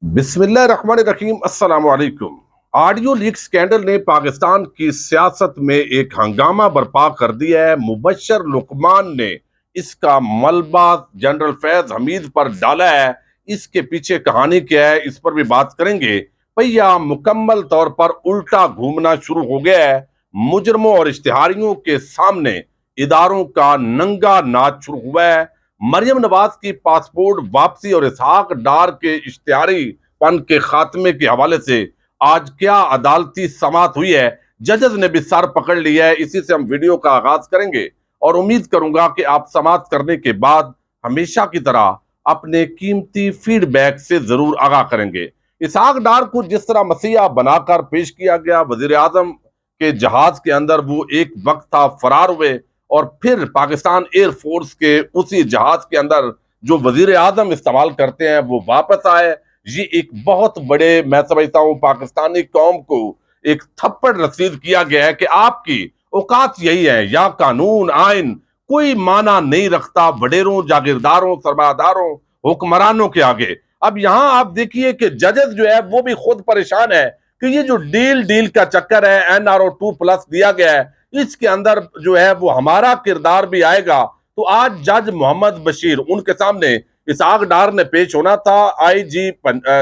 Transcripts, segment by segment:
بسم اللہ الرحمن الرحیم، السلام علیکم۔ آڈیو لیک سکینڈل نے پاکستان کی سیاست میں ایک ہنگامہ برپا کر دیا ہے۔ مبشر لقمان نے اس کا ملبہ جنرل فیض حمید پر ڈالا ہے۔ اس کے پیچھے کہانی کیا ہے، اس پر بھی بات کریں گے۔ پہیا مکمل طور پر الٹا گھومنا شروع ہو گیا ہے۔ مجرموں اور اشتہاریوں کے سامنے اداروں کا ننگا ناچ شروع ہوا ہے۔ مریم نواز کی پاسپورٹ واپسی اور اسحاق ڈار کے اشتہاری پن کے خاتمے کے حوالے سے آج کیا عدالتی سماعت ہوئی ہے، ججز نے بھی سر پکڑ لیا ہے۔ اسی سے ہم ویڈیو کا آغاز کریں گے اور امید کروں گا کہ آپ سماعت کرنے کے بعد ہمیشہ کی طرح اپنے قیمتی فیڈ بیک سے ضرور آگاہ کریں گے۔ اسحاق ڈار کو جس طرح مسیحا بنا کر پیش کیا گیا، وزیر اعظم کے جہاز کے اندر وہ ایک وقت تھا فرار ہوئے، اور پھر پاکستان ایئر فورس کے اسی جہاز کے اندر جو وزیر اعظم استعمال کرتے ہیں وہ واپس آئے۔ یہ ایک بہت بڑے، میں سمجھتا ہوں، پاکستانی قوم کو ایک تھپڑ رسید کیا گیا ہے کہ آپ کی اوقات یہی ہے، یا قانون آئین کوئی معنی نہیں رکھتا وڈیروں، جاگیرداروں، سرمایہ داروں، حکمرانوں کے آگے۔ اب یہاں آپ دیکھیے کہ ججز جو ہے وہ بھی خود پریشان ہے کہ یہ جو ڈیل کا چکر ہے، NRO2+ دیا گیا ہے، اس کے اندر جو ہے وہ ہمارا کردار بھی آئے گا۔ تو آج جج محمد بشیر، ان کے سامنے اسحاق ڈار نے پیش ہونا تھا۔ IG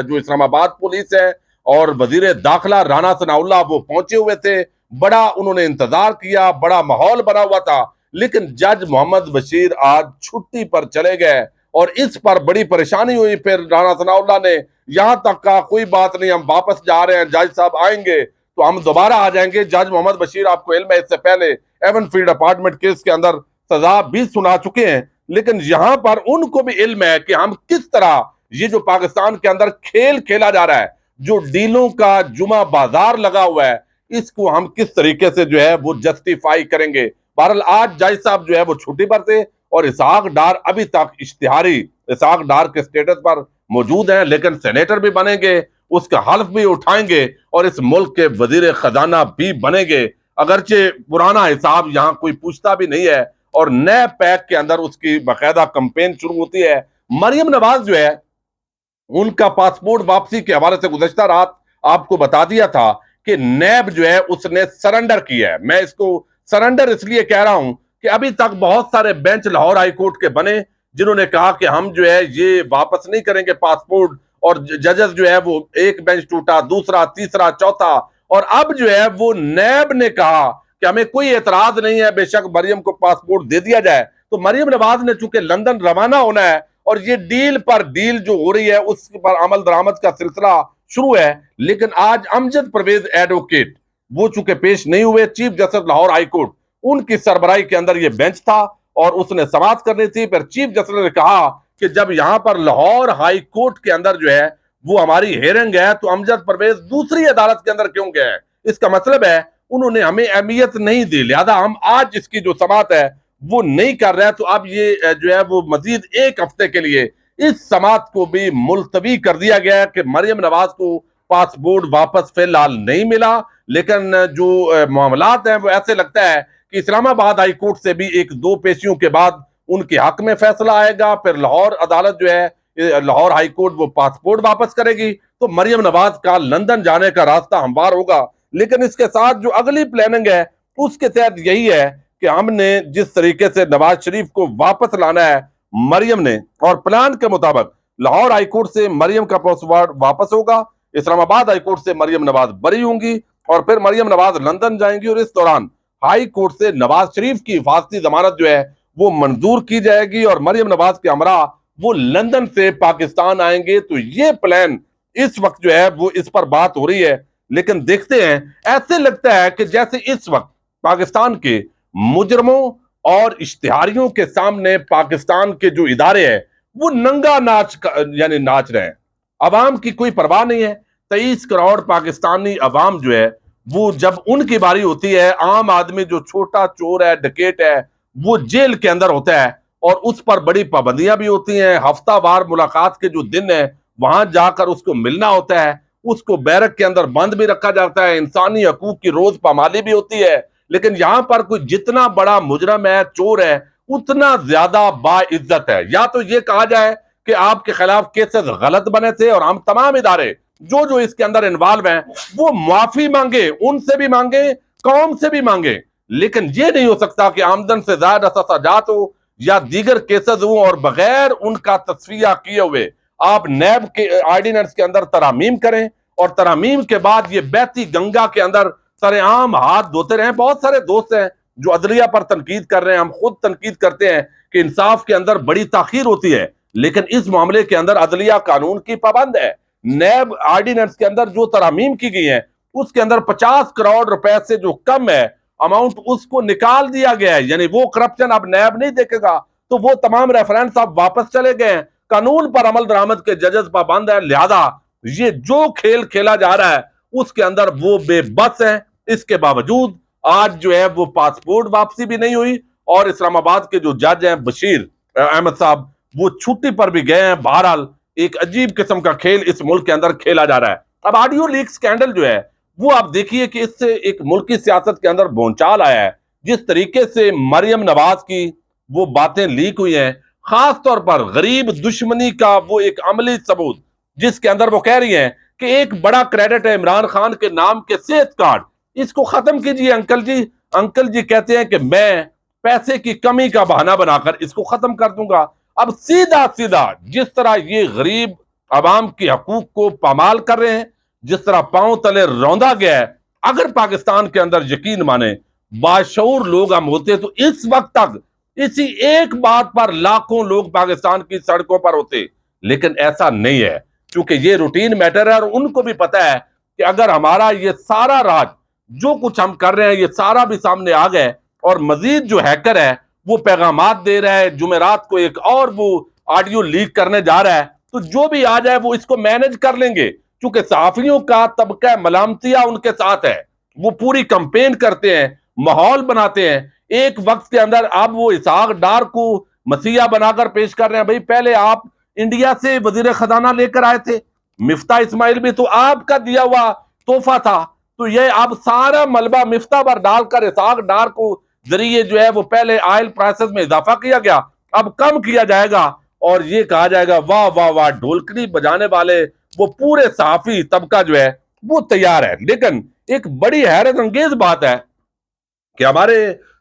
جو اسلام آباد پولیس ہے اور وزیر داخلہ رانا ثناء اللہ وہ پہنچے ہوئے تھے۔ بڑا انہوں نے انتظار کیا، بڑا ماحول بنا ہوا تھا، لیکن جج محمد بشیر آج چھٹی پر چلے گئے اور اس پر بڑی پریشانی ہوئی۔ پھر رانا ثناء اللہ نے یہاں تک کہا کوئی بات نہیں، ہم واپس جا رہے ہیں، جج صاحب آئیں گے تو ہم دوبارہ آ جائیں گے۔ جج محمد بشیر، آپ کو علم ہے، اس سے پہلے ایون فیلڈ اپارٹمنٹ کیس کے اندر سزا بھی سنا چکے ہیں، لیکن یہاں پر ان کو بھی علم ہے کہ ہم کس طرح یہ جو پاکستان کے اندر کھیل کھیلا جا رہا ہے، جو ڈیلوں کا جمعہ بازار لگا ہوا ہے، اس کو ہم کس طریقے سے جو ہے وہ جسٹیفائی کریں گے۔ بہرحال آج جج صاحب جو ہے وہ چھٹی پر تھے اور اسحاق ڈار ابھی تک اشتہاری اسحاق ڈار کے سٹیٹس پر موجود ہیں، لیکن سینیٹر بھی بنیں گے، اس کا حلف بھی اٹھائیں گے اور اس ملک کے وزیر خزانہ بھی بنیں گے۔ اگرچہ پرانا حساب یہاں کوئی پوچھتا بھی نہیں ہے اور نئے پیک کے اندر اس کی باقاعدہ کمپین شروع ہوتی ہے۔ مریم نواز جو ہے، ان کا پاسپورٹ واپسی کے حوالے سے گزشتہ رات آپ کو بتا دیا تھا کہ نیب جو ہے اس نے سرنڈر کیا ہے۔ میں اس کو سرنڈر اس لیے کہہ رہا ہوں کہ ابھی تک بہت سارے بینچ لاہور ہائی کورٹ کے بنے جنہوں نے کہا کہ ہم جو ہے یہ واپس نہیں کریں گے پاسپورٹ، اور ججز جو ہے وہ ایک بینچ ٹوٹا، دوسرا، تیسرا، چوتھا، اور اب جو ہے وہ نیب نے کہا کہ ہمیں کوئی اعتراض نہیں ہے، بے شک مریم کو پاسپورٹ دے دیا جائے۔ تو مریم نواز نے چونکہ لندن روانہ ہونا ہے اور یہ ڈیل پر ڈیل جو ہو رہی ہے اس پر عمل درآمد کا سلسلہ شروع ہے، لیکن آج امجد پرویز ایڈوکیٹ وہ چونکہ پیش نہیں ہوئے، chief justice Lahore high court, ان کی سربراہی کے اندر یہ بینچ تھا اور اس نے سماعت کرنی تھی۔ پھر چیف جسٹس نے کہا کہ جب یہاں پر لاہور ہائی کورٹ کے اندر جو ہے وہ ہماری ہیرنگ ہے تو امجد پرویز دوسری عدالت کے اندر کیوں گئے ہیں؟ اس کا مطلب ہے انہوں نے ہمیں اہمیت نہیں دی، لہذا ہم آج اس کی جو سماعت ہے وہ نہیں کر رہے ہیں۔ تو اب یہ جو ہے وہ مزید ایک ہفتے کے لیے اس سماعت کو بھی ملتوی کر دیا گیا ہے کہ مریم نواز کو پاسپورٹ واپس فی الحال نہیں ملا، لیکن جو معاملات ہیں وہ ایسے لگتا ہے کہ اسلام آباد ہائی کورٹ سے بھی ایک دو پیشیوں کے بعد ان کے حق میں فیصلہ آئے گا۔ پھر لاہور عدالت جو ہے، لاہور ہائی کورٹ، وہ پاسپورٹ واپس کرے گی تو مریم نواز کا لندن جانے کا راستہ ہموار ہوگا۔ لیکن اس کے ساتھ جو اگلی پلاننگ ہے اس کے تحت یہی ہے کہ ہم نے جس طریقے سے نواز شریف کو واپس لانا ہے مریم نے، اور پلان کے مطابق لاہور ہائی کورٹ سے مریم کا پاسپورٹ واپس ہوگا، اسلام آباد ہائی کورٹ سے مریم نواز بری ہوں گی، اور پھر مریم نواز لندن جائیں گی، اور اس دوران ہائی کورٹ سے نواز شریف کی حفاظتی ضمانت جو ہے وہ منظور کی جائے گی اور مریم نواز کے ہمراہ وہ لندن سے پاکستان آئیں گے۔ تو یہ پلان اس وقت جو ہے وہ اس پر بات ہو رہی ہے، لیکن دیکھتے ہیں، ایسے لگتا ہے کہ جیسے اس وقت پاکستان کے مجرموں اور اشتہاریوں کے سامنے پاکستان کے جو ادارے ہیں وہ ننگا ناچ یعنی ناچ رہے ہیں۔ عوام کی کوئی پرواہ نہیں ہے۔ 23 کروڑ پاکستانی عوام جو ہے وہ جب ان کی باری ہوتی ہے، عام آدمی جو چھوٹا چور ہے، ڈکیٹ ہے، وہ جیل کے اندر ہوتا ہے اور اس پر بڑی پابندیاں بھی ہوتی ہیں۔ ہفتہ وار ملاقات کے جو دن ہیں وہاں جا کر اس کو ملنا ہوتا ہے، اس کو بیرک کے اندر بند بھی رکھا جاتا ہے، انسانی حقوق کی روز پامالی بھی ہوتی ہے۔ لیکن یہاں پر کوئی جتنا بڑا مجرم ہے، چور ہے، اتنا زیادہ باعزت ہے۔ یا تو یہ کہا جائے کہ آپ کے خلاف کیسز غلط بنے تھے اور ہم تمام ادارے جو اس کے اندر انوالو ہیں وہ معافی مانگے، ان سے بھی مانگے، قوم سے بھی مانگے، لیکن یہ نہیں ہو سکتا کہ آمدن سے زائد سزاجات ہو یا دیگر کیسز ہوں اور بغیر ان کا تصفیہ کیے ہوئے آپ نیب کے آرڈیننس کے اندر ترامیم کریں اور ترامیم کے بعد یہ بہتی گنگا کے اندر سر عام ہاتھ دھوتے رہیں۔ بہت سارے دوست ہیں جو عدلیہ پر تنقید کر رہے ہیں، ہم خود تنقید کرتے ہیں کہ انصاف کے اندر بڑی تاخیر ہوتی ہے، لیکن اس معاملے کے اندر عدلیہ قانون کی پابند ہے۔ نیب آرڈیننس کے اندر جو ترامیم کی گئی ہیں اس کے اندر 50 کروڑ روپے سے جو کم ہے اماؤنٹ اس کو نکال دیا گیا ہے، یعنی وہ کرپشن اب نیب نہیں دیکھے گا، تو وہ تمام ریفرنس اب واپس چلے گئے ہیں۔ قانون پر عمل درآمد کے ججز پابند ہیں، لہذا یہ جو کھیل کھیلا جا رہا ہے اس کے اندر وہ بے بس ہیں۔ اس کے باوجود آج جو ہے وہ پاسپورٹ واپسی بھی نہیں ہوئی اور اسلام آباد کے جو جج ہیں بشیر احمد صاحب وہ چھٹی پر بھی گئے ہیں۔ بہرحال ایک عجیب قسم کا کھیل اس ملک کے اندر کھیلا جا رہا ہے۔ اب آڈیو لیک سکینڈل جو ہے وہ آپ دیکھیے کہ اس سے ایک ملکی سیاست کے اندر بھونچال آیا ہے۔ جس طریقے سے مریم نواز کی وہ باتیں لیک ہوئی ہیں، خاص طور پر غریب دشمنی کا وہ ایک عملی ثبوت جس کے اندر وہ کہہ رہی ہیں کہ ایک بڑا کریڈٹ ہے عمران خان کے نام کے صحت کارڈ، اس کو ختم کیجئے انکل جی۔ انکل جی کہتے ہیں کہ میں پیسے کی کمی کا بہانہ بنا کر اس کو ختم کر دوں گا۔ اب سیدھا جس طرح یہ غریب عوام کی حقوق کو پامال کر رہے ہیں، جس طرح پاؤں تلے روندا گیا ہے، اگر پاکستان کے اندر یقین مانے باشعور لوگ ہم ہوتے تو اس وقت تک اسی ایک بات پر لاکھوں لوگ پاکستان کی سڑکوں پر ہوتے، لیکن ایسا نہیں ہے کیونکہ یہ روٹین میٹر ہے اور ان کو بھی پتا ہے کہ اگر ہمارا یہ سارا راج جو کچھ ہم کر رہے ہیں یہ سارا بھی سامنے آ گئے اور مزید جو ہیکر ہے وہ پیغامات دے رہا ہے، جمعرات کو ایک اور وہ آڈیو لیک کرنے جا رہا ہے، تو جو بھی آ جائے وہ اس کو مینج کر لیں گے کیونکہ صحافیوں کا طبقہ ملامتیہ ان کے ساتھ ہے، وہ پوری کمپین کرتے ہیں، ماحول بناتے ہیں۔ ایک وقت کے اندر اب وہ اسحاق ڈار کو مسیحا بنا کر پیش کر رہے ہیں۔ بھئی پہلے آپ انڈیا سے وزیر خزانہ لے کر آئے تھے، مفتاح اسماعیل بھی تو آپ کا دیا ہوا تحفہ تھا، تو یہ اب سارا ملبہ مفتاح پر ڈال کر اسحاق ڈار کو ذریعے جو ہے وہ پہلے آئل پرائسز میں اضافہ کیا گیا، اب کم کیا جائے گا اور یہ کہا جائے گا واہ واہ واہ، ڈھولکنی بجانے والے وہ پورے صحافی طبقہ جو ہے وہ تیار ہے۔ لیکن ایک بڑی حیرت انگیز بات ہے کہ ہمارے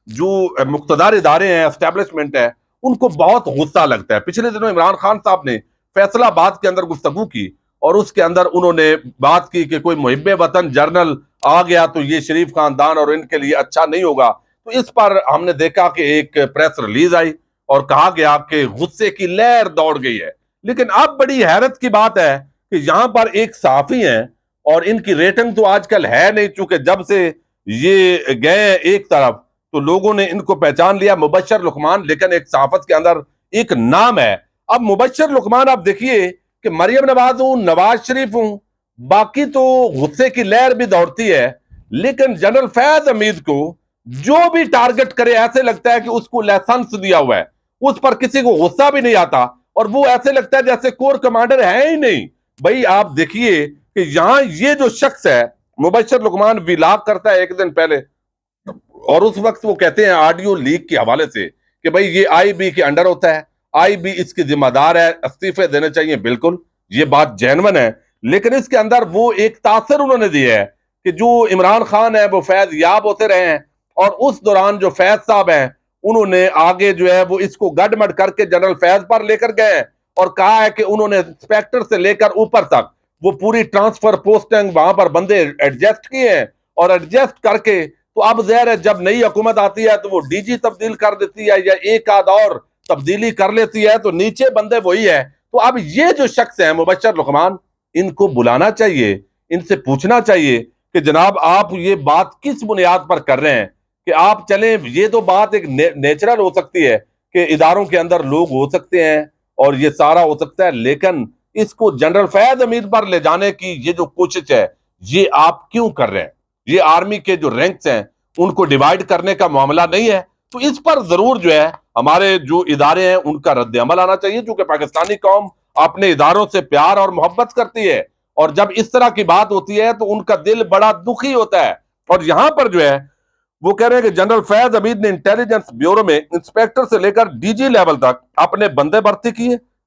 جو مقتدر ادارے ہیں، اسٹیبلشمنٹ ہے، ان کو بہت غصہ لگتا ہے۔ پچھلے دنوں عمران خان صاحب نے فیصل آباد کے اندر گفتگو کی اور اس کے اندر انہوں نے بات کی کہ کوئی محب وطن جرنل آ گیا تو یہ شریف خاندان اور ان کے لیے اچھا نہیں ہوگا، تو اس پر ہم نے دیکھا کہ ایک پریس ریلیز آئی اور کہا گیا کہ غصے کی لہر دوڑ گئی ہے۔ لیکن اب بڑی حیرت کی بات ہے کہ یہاں پر ایک صحافی ہیں اور ان کی ریٹنگ تو آج کل ہے نہیں، چونکہ جب سے یہ گئے ایک طرف تو لوگوں نے ان کو پہچان لیا، مبشر لقمان، لیکن ایک صحافت کے اندر ایک نام ہے۔ اب مبشر لقمان آپ دیکھیے کہ مریم نواز ہوں، نواز شریف ہوں، باقی تو غصے کی لہر بھی دوڑتی ہے، لیکن جنرل فیض حمید کو جو بھی ٹارگٹ کرے ایسے لگتا ہے کہ اس کو لائسنس دیا ہوا ہے، اس پر کسی کو غصہ بھی نہیں آتا اور وہ ایسے لگتا ہے جیسے کور کمانڈر ہے ہی نہیں۔ بھائی آپ دیکھیے کہ یہاں یہ جو شخص ہے مبشر لقمان ویلاگ کرتا ہے ایک دن پہلے اور اس وقت وہ کہتے ہیں آڈیو لیک کے حوالے سے کہ بھائی یہ آئی بی کے انڈر ہوتا ہے، آئی بی اس کی ذمہ دار ہے، استعفے دینے چاہیے۔ بالکل یہ بات جینون ہے، لیکن اس کے اندر وہ ایک تاثر انہوں نے دیا ہے کہ جو عمران خان ہے وہ فیض یاب ہوتے رہے ہیں اور اس دوران جو فیض صاحب ہیں انہوں نے آگے جو ہے وہ اس کو گڈ مڈ کر کے جنرل فیض پر لے کر گئے اور کہا ہے کہ انہوں نے انسپیکٹر سے لے کر اوپر تک وہ پوری ٹرانسفر پوسٹنگ وہاں پر بندے ایڈجسٹ کیے ہیں اور ایڈجسٹ کر کے تو اب ظاہر ہے جب نئی حکومت آتی ہے تو وہ ڈی جی تبدیل کر دیتی ہے یا ایک آدھ اور تبدیلی کر لیتی ہے تو نیچے بندے وہی ہے۔ تو اب یہ جو شخص ہیں مبشر لقمان، ان کو بلانا چاہیے، ان سے پوچھنا چاہیے کہ جناب آپ یہ بات کس بنیاد پر کر رہے ہیں کہ آپ چلیں۔ یہ تو بات ایک نیچرل ہو سکتی ہے کہ اداروں کے اندر لوگ ہو سکتے ہیں اور یہ سارا ہو سکتا ہے، لیکن اس کو جنرل فیض حمید پر لے جانے کی یہ جو کوشش ہے یہ آپ کیوں کر رہے ہیں؟ یہ آرمی کے جو رینکس ہیں ان کو ڈیوائیڈ کرنے کا معاملہ نہیں ہے، تو اس پر ضرور جو ہے ہمارے جو ادارے ہیں ان کا رد عمل آنا چاہیے، کیونکہ پاکستانی قوم اپنے اداروں سے پیار اور محبت کرتی ہے اور جب اس طرح کی بات ہوتی ہے تو ان کا دل بڑا دکھی ہوتا ہے۔ اور یہاں پر جو ہے وہ کہہ رہے ہیں کہ جنرل فیض حمید نے انٹیلیجنس بیورو میں انسپیکٹر سے لے کر ڈی جی لیول تک اپنے بندے بھرتی کیے،